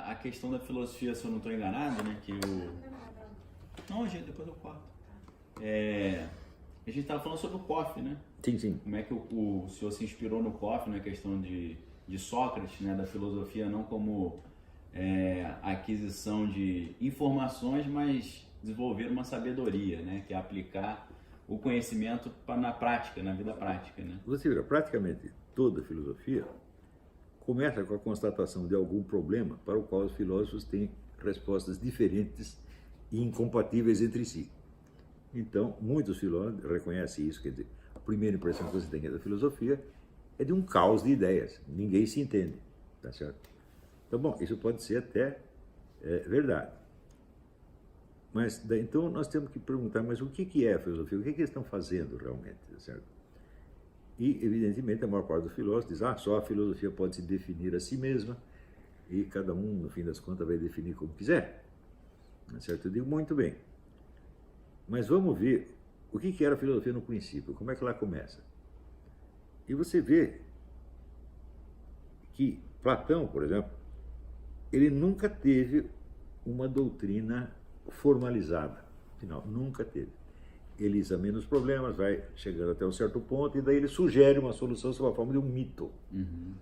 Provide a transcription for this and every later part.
a questão da filosofia, se eu não estou enganado, né? Que Não, gente, depois eu corto. A gente estava falando sobre o COF, né? Sim, sim. Como é que o senhor se inspirou no COF, na questão de Sócrates, né? Da filosofia, não como aquisição de informações, mas desenvolver uma sabedoria, né? Que é aplicar o conhecimento na prática, na vida prática, né? Você vê, praticamente toda filosofia começa com a constatação de algum problema para o qual os filósofos têm respostas diferentes e incompatíveis entre si. Então, muitos filósofos reconhecem isso, quer dizer, a primeira impressão que você tem da filosofia é de um caos de ideias, ninguém se entende, tá certo? Então, bom, isso pode ser até verdade. Mas, então, nós temos que perguntar, mas o que é a filosofia? O que eles estão fazendo realmente, tá certo? E, evidentemente, a maior parte dos filósofos diz, só a filosofia pode se definir a si mesma e cada um, no fim das contas, vai definir como quiser. Tá certo? Eu digo, muito bem. Mas vamos ver o que era a filosofia no princípio, como é que ela começa. E você vê que Platão, por exemplo, ele nunca teve uma doutrina formalizada. Afinal, nunca teve. Ele examina os problemas, vai chegando até um certo ponto, e daí ele sugere uma solução sob a forma de um mito. Uhum.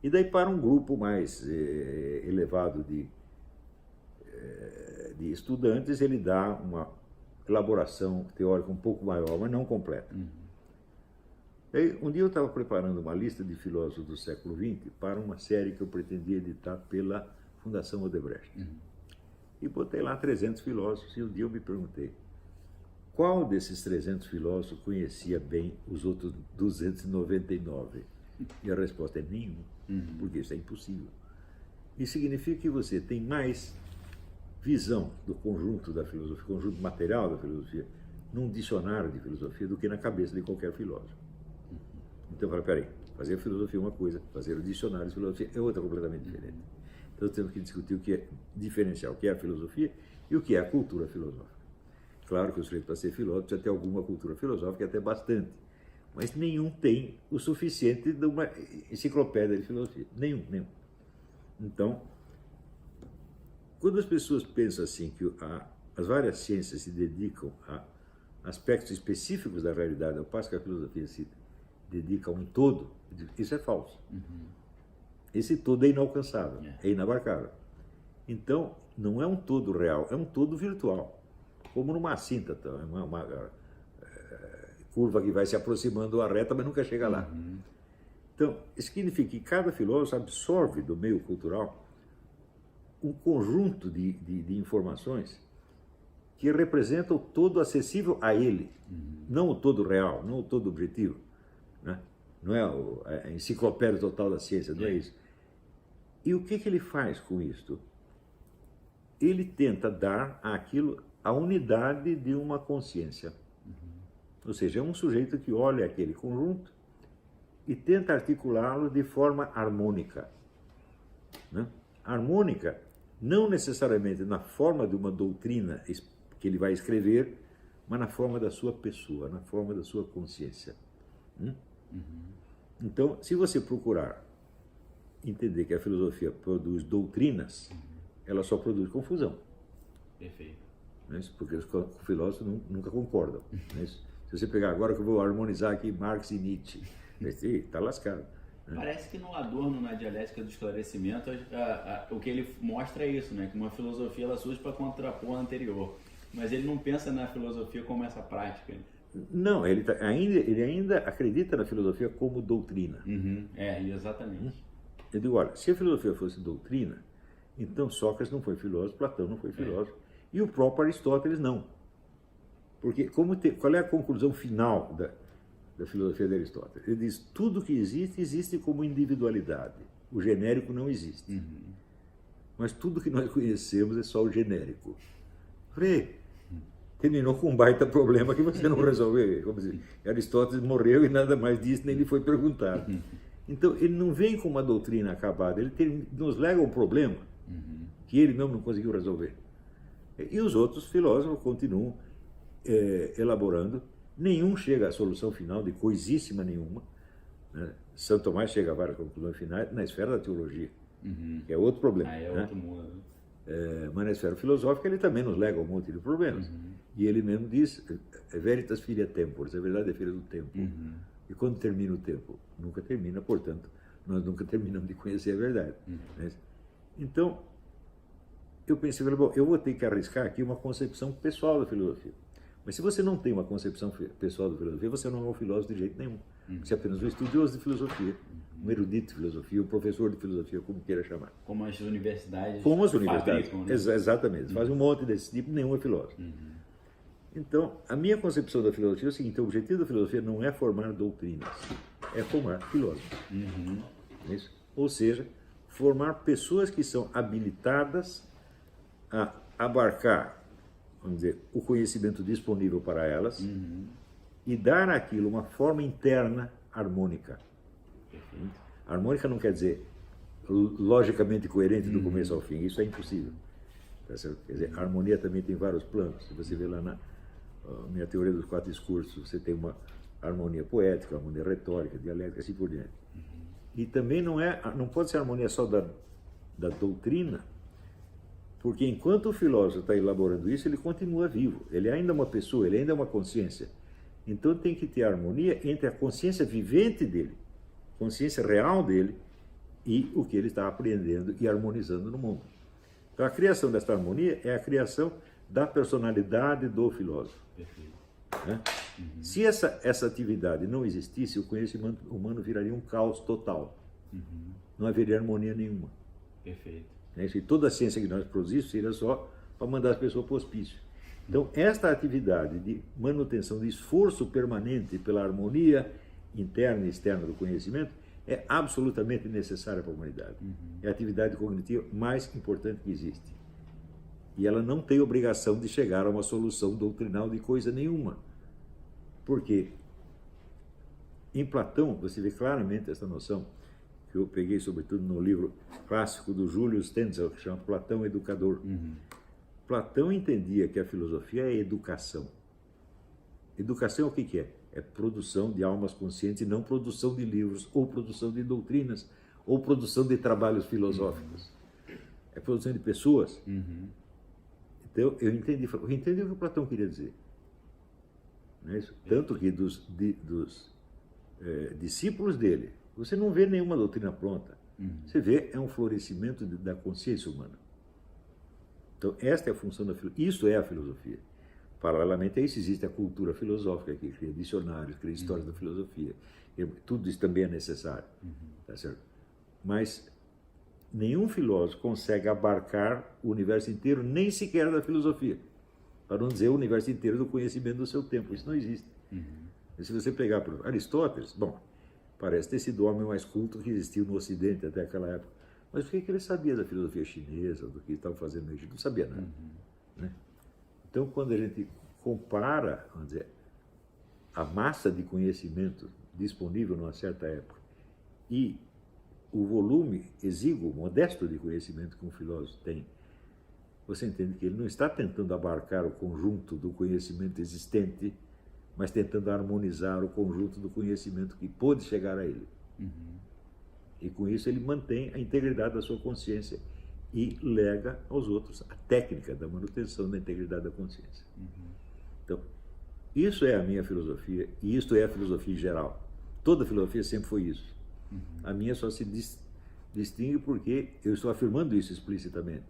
E daí, para um grupo mais elevado de estudantes, ele dá uma elaboração teórica um pouco maior, mas não completa. Uhum. Aí, um dia eu estava preparando uma lista de filósofos do século XX para uma série que eu pretendia editar pela Fundação Odebrecht. Uhum. E botei lá 300 filósofos, e um dia eu me perguntei, qual desses 300 filósofos conhecia bem os outros 299? E a resposta é nenhum, porque isso é impossível. Isso significa que você tem mais visão do conjunto da filosofia, conjunto material da filosofia, num dicionário de filosofia do que na cabeça de qualquer filósofo. Então eu falei, peraí, fazer a filosofia é uma coisa, fazer o dicionário de filosofia é outra completamente diferente. Então temos que discutir o que é diferencial, o que é a filosofia e o que é a cultura filosófica. Claro que o sujeito, para ser filósofo, precisa ter alguma cultura filosófica, até bastante. Mas nenhum tem o suficiente de uma enciclopédia de filosofia. Nenhum. Então, quando as pessoas pensam assim, que as várias ciências se dedicam a aspectos específicos da realidade, ao passo que a filosofia se dedica a um todo, isso é falso. Esse todo é inalcançável, é inabarcável. Então, não é um todo real, é um todo virtual. Como numa cinta, uma curva que vai se aproximando à reta, mas nunca chega lá. Então, isso significa que cada filósofo absorve do meio cultural um conjunto de informações que representam o todo acessível a ele, não o todo real, não o todo objetivo, né? Não é a enciclopédia total da ciência, não é isso. E o que ele faz com isto? Ele tenta dar àquilo a unidade de uma consciência. Ou seja, é um sujeito que olha aquele conjunto e tenta articulá-lo de forma harmônica. Né? Harmônica, não necessariamente na forma de uma doutrina que ele vai escrever, mas na forma da sua pessoa, na forma da sua consciência. Então, se você procurar entender que a filosofia produz doutrinas, ela só produz confusão. Perfeito. Porque os filósofos nunca concordam. Se você pegar agora que eu vou harmonizar aqui Marx e Nietzsche, está lascado. Parece que no Adorno, na dialética do esclarecimento, o que ele mostra é isso, né? Que uma filosofia ela surge para contrapor a anterior. Mas ele não pensa na filosofia como essa prática. Não, ele ainda acredita na filosofia como doutrina. Exatamente. Eu digo, olha, se a filosofia fosse doutrina, então Sócrates não foi filósofo, Platão não foi filósofo, e o próprio Aristóteles não. Porque qual é a conclusão final da filosofia de Aristóteles? Ele diz, tudo que existe, existe como individualidade. O genérico não existe. Mas tudo que nós conhecemos é só o genérico. Falei, terminou com um baita problema que você não resolveu. Como dizer, Aristóteles morreu e nada mais disse, nem lhe foi perguntado. Então, ele não vem com uma doutrina acabada, ele nos lega um problema que ele mesmo não conseguiu resolver. E os outros filósofos continuam elaborando. Nenhum chega à solução final de coisíssima nenhuma. Né? Santo Tomás chega a várias conclusões finais na esfera da teologia. que é outro problema. Aí é né? outro mundo. Né? Mas na esfera filosófica ele também nos lega a um monte de problemas. E ele mesmo diz, veritas filia temporis, a verdade é filha do tempo. E quando termina o tempo? Nunca termina, portanto, nós nunca terminamos de conhecer a verdade. Né? Então, eu pensei, bom, eu vou ter que arriscar aqui uma concepção pessoal da filosofia. Mas se você não tem uma concepção pessoal da filosofia, você não é um filósofo de jeito nenhum. Você é apenas um estudioso de filosofia, um erudito de filosofia, um professor de filosofia, como queira chamar. Como as universidades fabricam, né? Exatamente. Fazem um monte desse tipo, nenhum é filósofo. Então, a minha concepção da filosofia é o seguinte: o objetivo da filosofia não é formar doutrinas, é formar filósofos. É isso? Ou seja, formar pessoas que são habilitadas a abarcar, vamos dizer, o conhecimento disponível para elas e dar àquilo uma forma interna harmônica. Harmônica não quer dizer logicamente coerente do começo ao fim, isso é impossível. Tá certo? Quer dizer, a harmonia também tem vários planos. Se você vê lá na minha teoria dos 4 discursos, você tem uma harmonia poética, harmonia retórica, dialética, assim por diante. E também não pode ser harmonia só da doutrina, porque enquanto o filósofo está elaborando isso, ele continua vivo. Ele ainda é uma pessoa, ele ainda é uma consciência. Então tem que ter harmonia entre a consciência vivente dele, consciência real dele, e o que ele está aprendendo e harmonizando no mundo. Então a criação desta harmonia é a criação da personalidade do filósofo. Né? Se essa atividade não existisse, o conhecimento humano viraria um caos total. Não haveria harmonia nenhuma. Perfeito. E toda a ciência que nós produzimos seria só para mandar as pessoas para o hospício. Então, esta atividade de manutenção, de esforço permanente pela harmonia interna e externa do conhecimento é absolutamente necessária para a humanidade. É a atividade cognitiva mais importante que existe. E ela não tem obrigação de chegar a uma solução doutrinal de coisa nenhuma. Porque em Platão, você vê claramente essa noção, que eu peguei sobretudo no livro clássico do Júlio Stenzel, que chama Platão Educador. Platão entendia que a filosofia é educação. Educação o que é? É produção de almas conscientes e não produção de livros, ou produção de doutrinas, ou produção de trabalhos filosóficos. É produção de pessoas. Então, eu entendi o que o Platão queria dizer. Não é isso? Tanto que dos discípulos dele, você não vê nenhuma doutrina pronta. Você vê, é um florescimento da consciência humana. Então, esta é a função da filosofia. Isso é a filosofia. Paralelamente a isso, existe a cultura filosófica, que cria dicionários, cria histórias da filosofia. Tudo isso também é necessário. Tá certo? Mas nenhum filósofo consegue abarcar o universo inteiro, nem sequer da filosofia. Para não dizer o universo inteiro do conhecimento do seu tempo. Isso não existe. Se você pegar por Aristóteles, bom, parece ter sido o homem mais culto que existiu no Ocidente até aquela época. Mas o que ele sabia da filosofia chinesa, do que estavam fazendo no Egito? Não sabia nada. Né? Então, quando a gente compara, vamos dizer, a massa de conhecimento disponível numa certa época e o volume exíguo, modesto de conhecimento que um filósofo tem, você entende que ele não está tentando abarcar o conjunto do conhecimento existente, mas tentando harmonizar o conjunto do conhecimento que pôde chegar a ele. E com isso ele mantém a integridade da sua consciência e lega aos outros a técnica da manutenção da integridade da consciência. Então, isso é a minha filosofia e isto é a filosofia em geral. Toda filosofia sempre foi isso. A minha só se distingue porque eu estou afirmando isso explicitamente.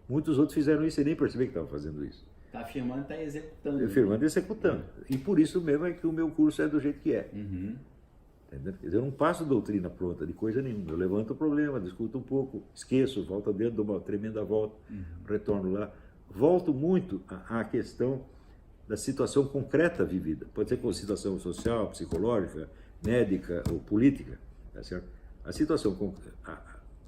Muitos outros fizeram isso e nem perceberam que estavam fazendo isso. Está afirmando e está executando. Afirmando e executando. E por isso mesmo é que o meu curso é do jeito que é. Entendeu? Quer dizer, eu não passo doutrina pronta de coisa nenhuma. Eu levanto o problema, discuto um pouco, esqueço, volto dentro de uma tremenda volta, retorno lá. Volto muito à questão da situação concreta vivida. Pode ser com situação social, psicológica, médica ou política. Tá certo? A situação,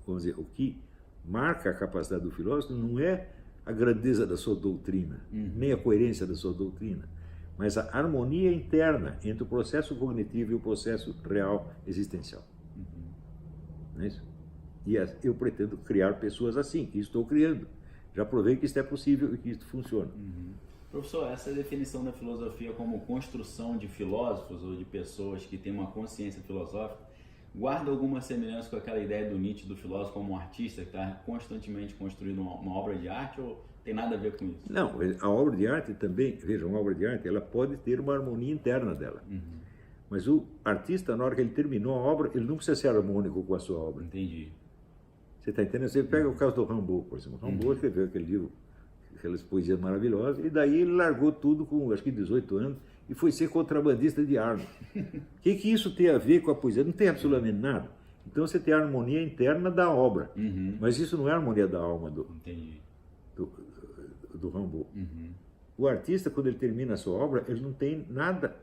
vamos dizer, o que marca a capacidade do filósofo não é a grandeza da sua doutrina, nem a coerência da sua doutrina, mas a harmonia interna entre o processo cognitivo e o processo real existencial. Não é isso? E eu pretendo criar pessoas assim, e estou criando. Já provei que isso é possível e que isso funciona. Professor, essa definição da filosofia como construção de filósofos ou de pessoas que têm uma consciência filosófica, guarda alguma semelhança com aquela ideia do Nietzsche, do filósofo, como um artista que está constantemente construindo uma obra de arte, ou tem nada a ver com isso? Não, a obra de arte também, veja, uma obra de arte, ela pode ter uma harmonia interna dela. Mas o artista, na hora que ele terminou a obra, ele não precisa ser harmônico com a sua obra. Entendi. Você está entendendo? Você pega o caso do Rimbaud, por exemplo. Rimbaud escreveu aquele livro, aquelas poesias maravilhosas, e daí ele largou tudo com, acho que 18 anos, e foi ser contrabandista de armas. O que isso tem a ver com a poesia? Não tem absolutamente nada. Então você tem a harmonia interna da obra, mas isso não é a harmonia da alma do Rimbaud. O artista, quando ele termina a sua obra, ele não tem nada,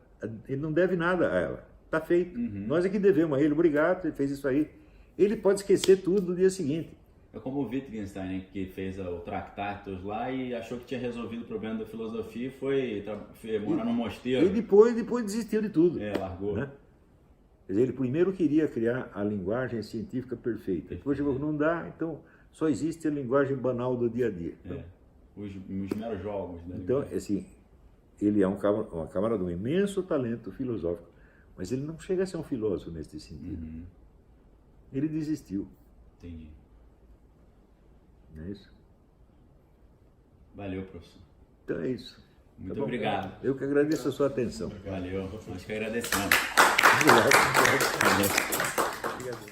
ele não deve nada a ela. Está feito. Nós é que devemos a ele, obrigado, ele fez isso aí. Ele pode esquecer tudo no dia seguinte. É como o Wittgenstein, né, que fez o Tractatus lá e achou que tinha resolvido o problema da filosofia e foi morar num mosteiro. E depois desistiu de tudo. Largou. Né? Quer dizer, ele primeiro queria criar a linguagem científica perfeita. Depois chegou, não dá, então só existe a linguagem banal do dia a dia. Então, os meros jogos. Né? Então, assim, ele é um camarada de um imenso talento filosófico, mas ele não chega a ser um filósofo nesse sentido. Ele desistiu. Entendi. Não é isso? Valeu, professor. Então é isso. Muito obrigado. Eu que agradeço a sua atenção. Valeu. Nós que agradecemos. Obrigado.